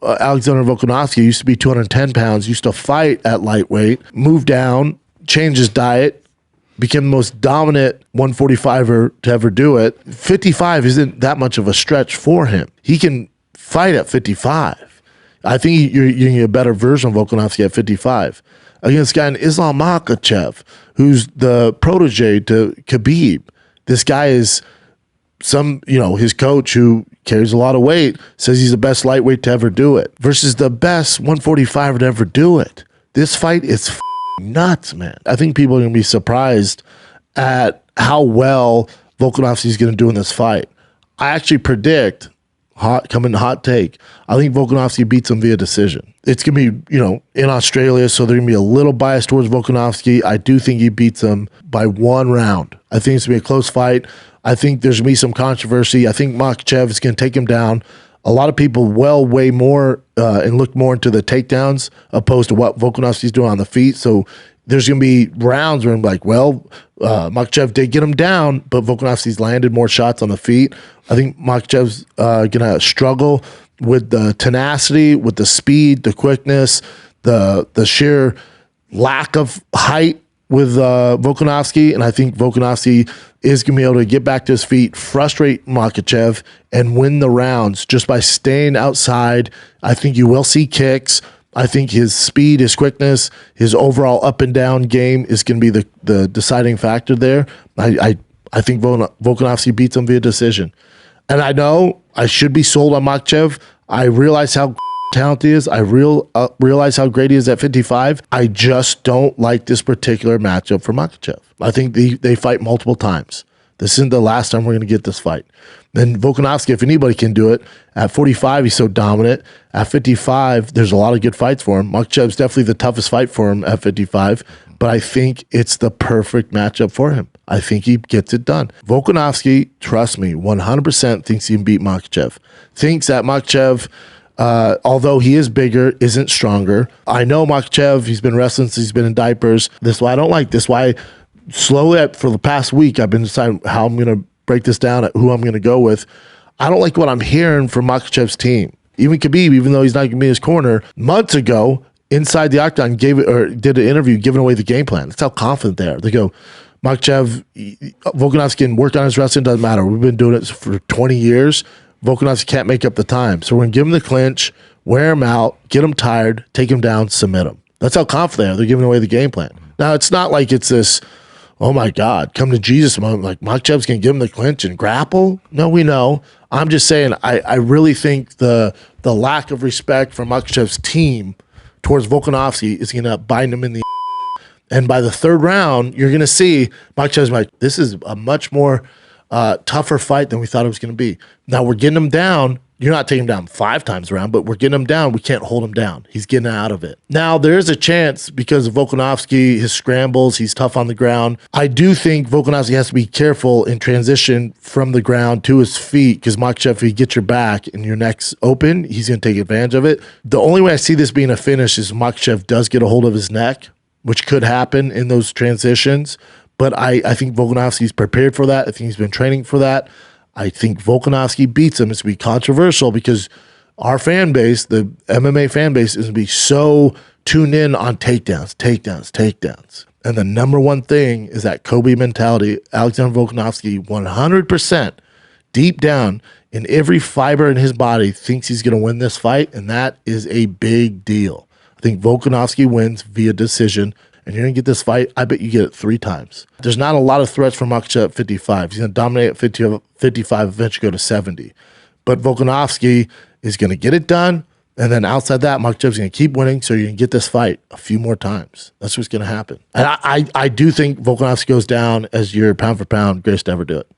Alexander Volkanovski used to be 210 pounds, used to fight at lightweight, moved down, changed his diet, became the most dominant 145er to ever do it. 55 isn't that much of a stretch for him. He can fight at 55. I think you're getting a better version of Volkanovski at 55 against a guy in Islam Makhachev, who's the protege to Khabib. This guy is his coach, who carries a lot of weight, says he's the best lightweight to ever do it, versus the best 145er to ever do it. This fight is nuts, man. I think people are going to be surprised at how well Volkanovski is going to do in this fight. I actually predict, hot take, I think Volkanovski beats him via decision. It's going to be, in Australia, so they're going to be a little biased towards Volkanovski. I do think he beats him by 1 round. I think it's going to be a close fight. I think there's going to be some controversy. I think Makhachev is going to take him down. A lot of people weigh more and look more into the takedowns opposed to what Volkanovski's doing on the feet. So there's going to be rounds where I'm like, Makhachev did get him down, but Volkanovski's landed more shots on the feet. I think Makhachev's going to struggle with the tenacity, with the speed, the quickness, the sheer lack of height with Volkanovski, and I think Volkanovski is going to be able to get back to his feet, frustrate Makhachev, and win the rounds just by staying outside. I think you will see kicks. I think his speed, his quickness, his overall up and down game is going to be the deciding factor there. I think Volkanovski beats him via decision. And I know I should be sold on Makhachev. I realize how talented he is. I realize how great he is at 55. I just don't like this particular matchup for Makhachev. I think they fight multiple times. This isn't the last time we're going to get this fight. And Volkanovski, if anybody can do it, at 45, he's so dominant. At 55, there's a lot of good fights for him. Makhachev's definitely the toughest fight for him at 55, but I think it's the perfect matchup for him. I think he gets it done. Volkanovski, trust me, 100% thinks he can beat Makhachev. Thinks that Makhachev, although he is bigger, isn't stronger. I know Makhachev, he's been wrestling since he's been in diapers. This is why I don't like this. Why slowly for the past week I've been deciding how I'm going to break this down, at who I'm going to go with. I don't like what I'm hearing from Makhachev's team. Even Khabib, even though he's not going to be in his corner, months ago inside the octagon did an interview giving away the game plan. That's how confident they are. They go, Makhachev, Volkanovski can work on his wrestling, doesn't matter. We've been doing it for 20 years. Volkanovski can't make up the time. So we're going to give him the clinch, wear him out, get him tired, take him down, submit him. That's how confident they are. They're giving away the game plan. Now, it's not like it's this, oh my God, come to Jesus moment. Like Makhachev's going to give him the clinch and grapple. No, we know. I'm just saying, I really think the lack of respect from Makhachev's team towards Volkanovski is going to bind him in the and by the third round, you're going to see Makhachev's like, this is a much more tougher fight than we thought it was going to be. Now we're getting him down. You're not taking him down 5 times around, but we're getting him down. We can't hold him down. He's getting out of it. Now, there is a chance because of Volkanovski, his scrambles, he's tough on the ground. I do think Volkanovski has to be careful in transition from the ground to his feet because Makhachev, if he gets your back and your neck's open, he's going to take advantage of it. The only way I see this being a finish is Makhachev does get a hold of his neck, which could happen in those transitions. But I think Volkanovski's prepared for that. I think he's been training for that. I think Volkanovski beats him. It's going to be controversial because our fan base, the MMA fan base, is going to be so tuned in on takedowns. And the number one thing is that Kobe mentality. Alexander Volkanovski, 100% deep down in every fiber in his body, thinks he's going to win this fight, and that is a big deal. I think Volkanovski wins via decision. And you're going to get this fight, I bet you get it 3 times. There's not a lot of threats from Makhachev at 55. He's going to dominate at 55, eventually go to 70. But Volkanovski is going to get it done, and then outside that, Makhachev's going to keep winning, so you're going to get this fight a few more times. That's what's going to happen. And I do think Volkanovski goes down as your pound-for-pound greatest to ever do it.